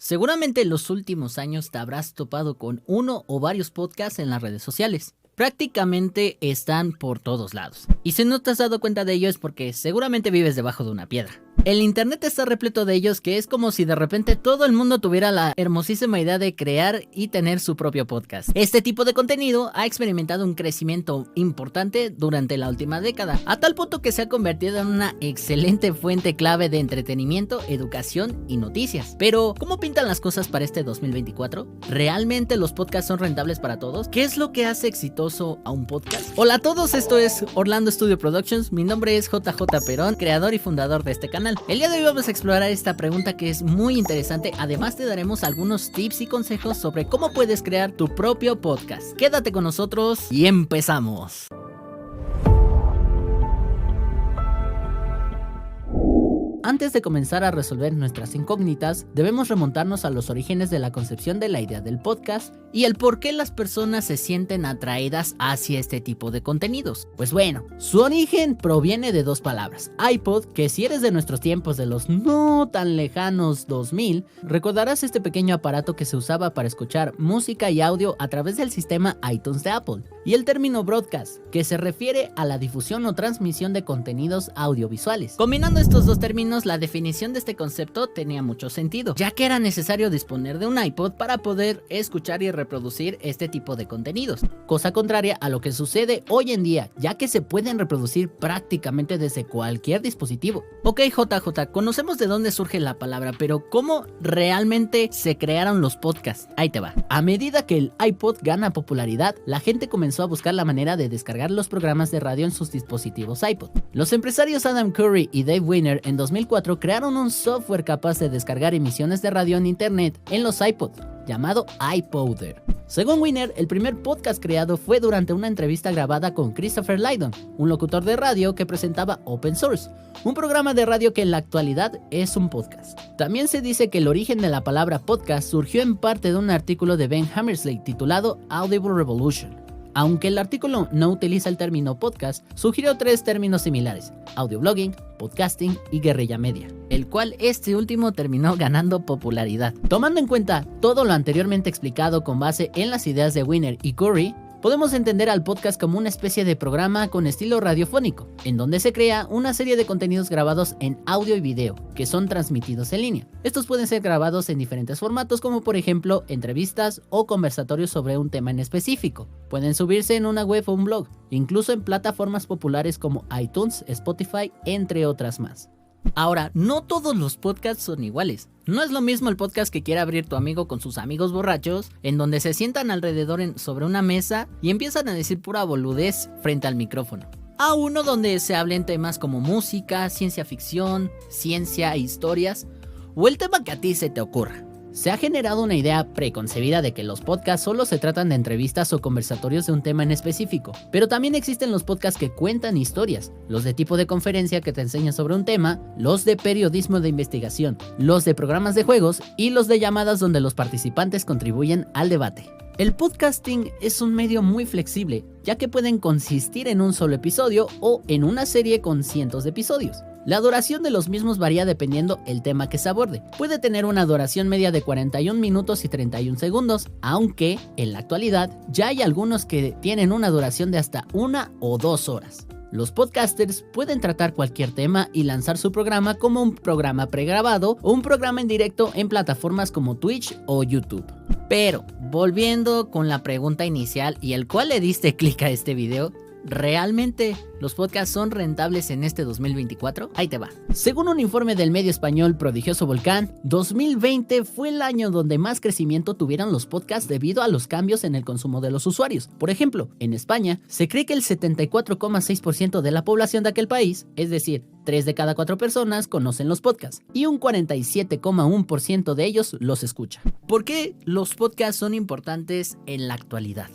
Seguramente en los últimos años te habrás topado con uno o varios podcasts en las redes sociales. Prácticamente están por todos lados. Y si no te has dado cuenta de ello es porque seguramente vives debajo de una piedra. El internet está repleto de ellos, que es como si de repente todo el mundo tuviera la hermosísima idea de crear y tener su propio podcast. Este tipo de contenido ha experimentado un crecimiento importante durante la última década, a tal punto que se ha convertido en una excelente fuente clave de entretenimiento, educación y noticias. Pero, ¿cómo pintan las cosas para este 2024? ¿Realmente los podcasts son rentables para todos? ¿Qué es lo que hace exitoso a un podcast? Hola a todos, esto es Orlando Studio Productions, mi nombre es JJ Perón, creador y fundador de este canal. El día de hoy vamos a explorar esta pregunta que es muy interesante, además te daremos algunos tips y consejos sobre cómo puedes crear tu propio podcast. Quédate con nosotros y empezamos. Antes de comenzar a resolver nuestras incógnitas, debemos remontarnos a los orígenes de la concepción de la idea del podcast y el por qué las personas se sienten atraídas hacia este tipo de contenidos. Pues bueno, su origen proviene de dos palabras. iPod, que si eres de nuestros tiempos de los no tan lejanos 2000, recordarás este pequeño aparato que se usaba para escuchar música y audio a través del sistema iTunes de Apple. Y el término broadcast, que se refiere a la difusión o transmisión de contenidos audiovisuales. Combinando estos dos términos, la definición de este concepto tenía mucho sentido, ya que era necesario disponer de un iPod para poder escuchar y reproducir este tipo de contenidos, cosa contraria a lo que sucede hoy en día, ya que se pueden reproducir prácticamente desde cualquier dispositivo. Ok, JJ, conocemos de dónde surge la palabra, pero ¿cómo realmente se crearon los podcasts? Ahí te va. A medida que el iPod gana popularidad, la gente comenzó a buscar la manera de descargar los programas de radio en sus dispositivos iPod. Los empresarios Adam Curry y Dave Winer en 2004 crearon un software capaz de descargar emisiones de radio en internet en los iPod, llamado iPodder. Según Winer, el primer podcast creado fue durante una entrevista grabada con Christopher Lydon, un locutor de radio que presentaba Open Source, un programa de radio que en la actualidad es un podcast. También se dice que el origen de la palabra podcast surgió en parte de un artículo de Ben Hammersley titulado Audible Revolution. Aunque el artículo no utiliza el término podcast, sugirió tres términos similares: audioblogging, podcasting y guerrilla media, el cual este último terminó ganando popularidad. Tomando en cuenta todo lo anteriormente explicado con base en las ideas de Winer y Curry, podemos entender al podcast como una especie de programa con estilo radiofónico, en donde se crea una serie de contenidos grabados en audio y video, que son transmitidos en línea. Estos pueden ser grabados en diferentes formatos, como por ejemplo entrevistas o conversatorios sobre un tema en específico. Pueden subirse en una web o un blog, incluso en plataformas populares como iTunes, Spotify, entre otras más. Ahora, no todos los podcasts son iguales. No es lo mismo el podcast que quiere abrir tu amigo con sus amigos borrachos, en donde se sientan alrededor sobre una mesa y empiezan a decir pura boludez frente al micrófono, a uno donde se hablen temas como música, ciencia ficción, ciencia e historias, o el tema que a ti se te ocurra. Se ha generado una idea preconcebida de que los podcasts solo se tratan de entrevistas o conversatorios de un tema en específico, pero también existen los podcasts que cuentan historias, los de tipo de conferencia que te enseñan sobre un tema, los de periodismo de investigación, los de programas de juegos y los de llamadas donde los participantes contribuyen al debate. El podcasting es un medio muy flexible, ya que pueden consistir en un solo episodio o en una serie con cientos de episodios. La duración de los mismos varía dependiendo el tema que se aborde. Puede tener una duración media de 41 minutos y 31 segundos, aunque en la actualidad ya hay algunos que tienen una duración de hasta 1 o 2 horas. Los podcasters pueden tratar cualquier tema y lanzar su programa como un programa pregrabado o un programa en directo en plataformas como Twitch o YouTube. Pero, volviendo con la pregunta inicial y el cual le diste clic a este video, ¿realmente los podcasts son rentables en este 2024? Ahí te va. Según un informe del medio español Prodigioso Volcán, 2020 fue el año donde más crecimiento tuvieron los podcasts debido a los cambios en el consumo de los usuarios. Por ejemplo, en España se cree que el 74,6% de la población de aquel país, es decir, 3 de cada 4 personas conocen los podcasts y un 47,1% de ellos los escucha. ¿Por qué los podcasts son importantes en la actualidad?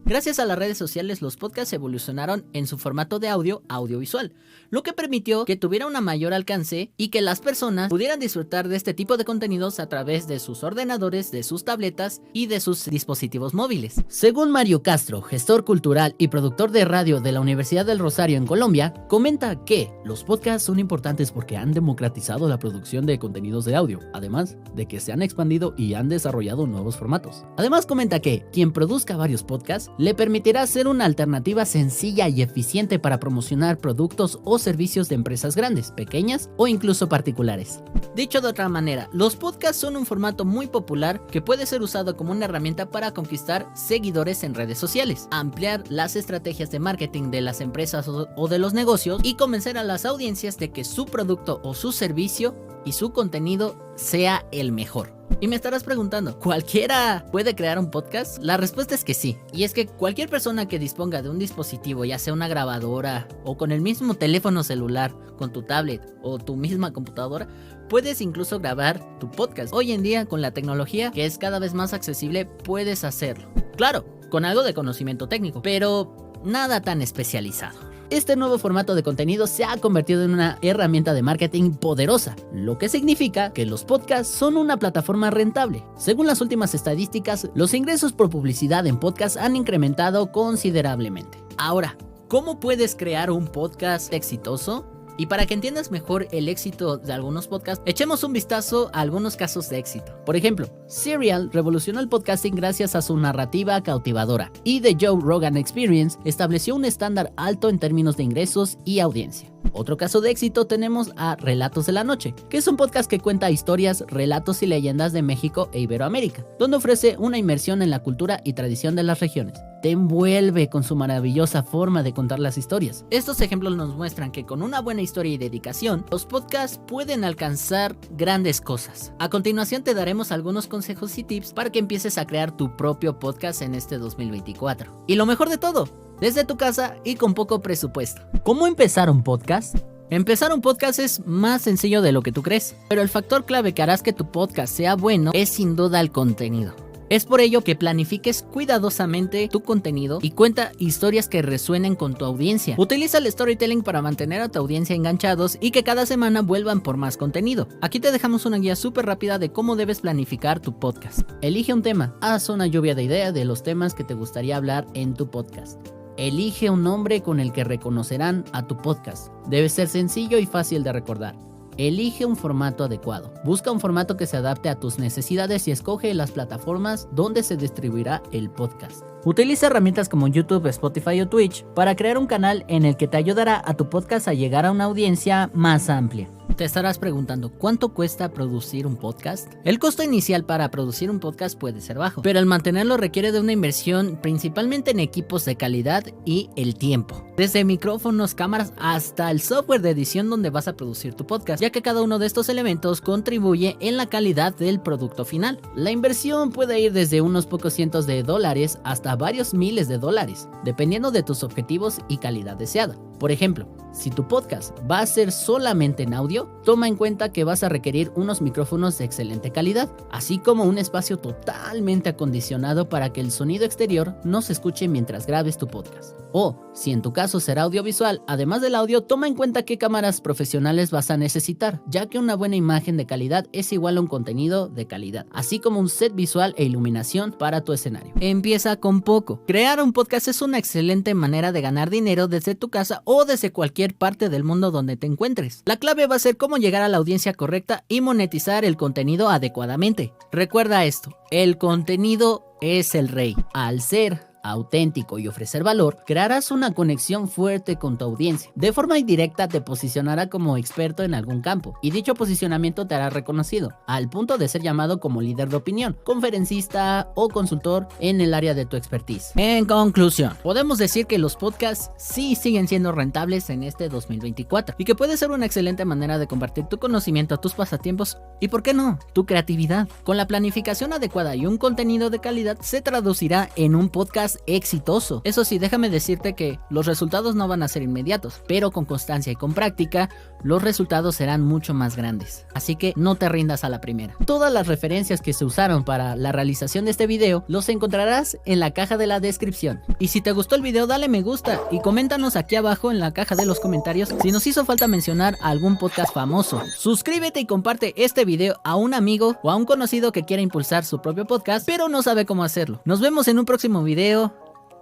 Gracias a las redes sociales, los podcasts evolucionaron en su formato de audiovisual, lo que permitió que tuviera una mayor alcance y que las personas pudieran disfrutar de este tipo de contenidos a través de sus ordenadores, de sus tabletas y de sus dispositivos móviles. Según Mario Castro, gestor cultural y productor de radio de la Universidad del Rosario en Colombia, comenta que los podcasts son importantes porque han democratizado la producción de contenidos de audio, además de que se han expandido y han desarrollado nuevos formatos. Además comenta que quien produzca varios podcasts le permitirá ser una alternativa sencilla y eficiente para promocionar productos o servicios de empresas grandes, pequeñas o incluso particulares. Dicho de otra manera, los podcasts son un formato muy popular que puede ser usado como una herramienta para conquistar seguidores en redes sociales, ampliar las estrategias de marketing de las empresas o de los negocios y convencer a las audiencias de que su producto o su servicio y su contenido sea el mejor. Y me estarás preguntando, ¿cualquiera puede crear un podcast? La respuesta es que sí, y es que cualquier persona que disponga de un dispositivo, ya sea una grabadora o con el mismo teléfono celular, con tu tablet o tu misma computadora, puedes incluso grabar tu podcast. Hoy en día, con la tecnología que es cada vez más accesible, puedes hacerlo. Claro, con algo de conocimiento técnico, pero nada tan especializado. Este nuevo formato de contenido se ha convertido en una herramienta de marketing poderosa, lo que significa que los podcasts son una plataforma rentable. Según las últimas estadísticas, los ingresos por publicidad en podcasts han incrementado considerablemente. Ahora, ¿cómo puedes crear un podcast exitoso? Y para que entiendas mejor el éxito de algunos podcasts, echemos un vistazo a algunos casos de éxito. Por ejemplo, Serial revolucionó el podcasting gracias a su narrativa cautivadora, y The Joe Rogan Experience estableció un estándar alto en términos de ingresos y audiencia. Otro caso de éxito tenemos a Relatos de la Noche, que es un podcast que cuenta historias, relatos y leyendas de México e Iberoamérica, donde ofrece una inmersión en la cultura y tradición de las regiones. Te envuelve con su maravillosa forma de contar las historias. Estos ejemplos nos muestran que con una buena historia y dedicación, los podcasts pueden alcanzar grandes cosas. A continuación te daremos algunos consejos y tips para que empieces a crear tu propio podcast en este 2024. Y lo mejor de todo, desde tu casa y con poco presupuesto. ¿Cómo empezar un podcast? Empezar un podcast es más sencillo de lo que tú crees, pero el factor clave que harás que tu podcast sea bueno es sin duda el contenido. Es por ello que planifiques cuidadosamente tu contenido y cuenta historias que resuenen con tu audiencia. Utiliza el storytelling para mantener a tu audiencia enganchados y que cada semana vuelvan por más contenido. Aquí te dejamos una guía súper rápida de cómo debes planificar tu podcast. Elige un tema. Haz una lluvia de ideas de los temas que te gustaría hablar en tu podcast. Elige un nombre con el que reconocerán a tu podcast. Debe ser sencillo y fácil de recordar. Elige un formato adecuado. Busca un formato que se adapte a tus necesidades y escoge las plataformas donde se distribuirá el podcast. Utiliza herramientas como YouTube, Spotify o Twitch para crear un canal en el que te ayudará a tu podcast a llegar a una audiencia más amplia. Te estarás preguntando, ¿cuánto cuesta producir un podcast? El costo inicial para producir un podcast puede ser bajo, pero el mantenerlo requiere de una inversión principalmente en equipos de calidad y el tiempo. Desde micrófonos, cámaras, hasta el software de edición donde vas a producir tu podcast, ya que cada uno de estos elementos contribuye en la calidad del producto final. La inversión puede ir desde unos pocos cientos de dólares hasta varios miles de dólares, dependiendo de tus objetivos y calidad deseada. Por ejemplo, si tu podcast va a ser solamente en audio, toma en cuenta que vas a requerir unos micrófonos de excelente calidad, así como un espacio totalmente acondicionado para que el sonido exterior no se escuche mientras grabes tu podcast. O, si en tu caso será audiovisual, además del audio, toma en cuenta qué cámaras profesionales vas a necesitar, ya que una buena imagen de calidad es igual a un contenido de calidad, así como un set visual e iluminación para tu escenario. Empieza con poco. Crear un podcast es una excelente manera de ganar dinero desde tu casa o desde cualquier parte del mundo donde te encuentres. La clave va a ser cómo llegar a la audiencia correcta y monetizar el contenido adecuadamente. Recuerda esto, el contenido es el rey. Al ser auténtico y ofrecer valor, crearás una conexión fuerte con tu audiencia. De forma indirecta te posicionará como experto en algún campo, y dicho posicionamiento te hará reconocido, al punto de ser llamado como líder de opinión, conferencista o consultor en el área de tu expertise. En conclusión, podemos decir que los podcasts sí siguen siendo rentables en este 2024, y que puede ser una excelente manera de compartir tu conocimiento, tus pasatiempos y, ¿por qué no?, tu creatividad. Con la planificación adecuada y un contenido de calidad, se traducirá en un podcast seas exitoso. Eso sí, déjame decirte que los resultados no van a ser inmediatos, pero con constancia y con práctica, los resultados serán mucho más grandes. Así que no te rindas a la primera. Todas las referencias que se usaron para la realización de este video los encontrarás en la caja de la descripción. Y si te gustó el video, dale me gusta y coméntanos aquí abajo en la caja de los comentarios si nos hizo falta mencionar a algún podcast famoso. Suscríbete y comparte este video a un amigo o a un conocido que quiera impulsar su propio podcast, pero no sabe cómo hacerlo. Nos vemos en un próximo video.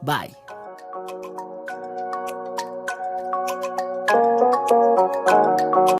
Bye.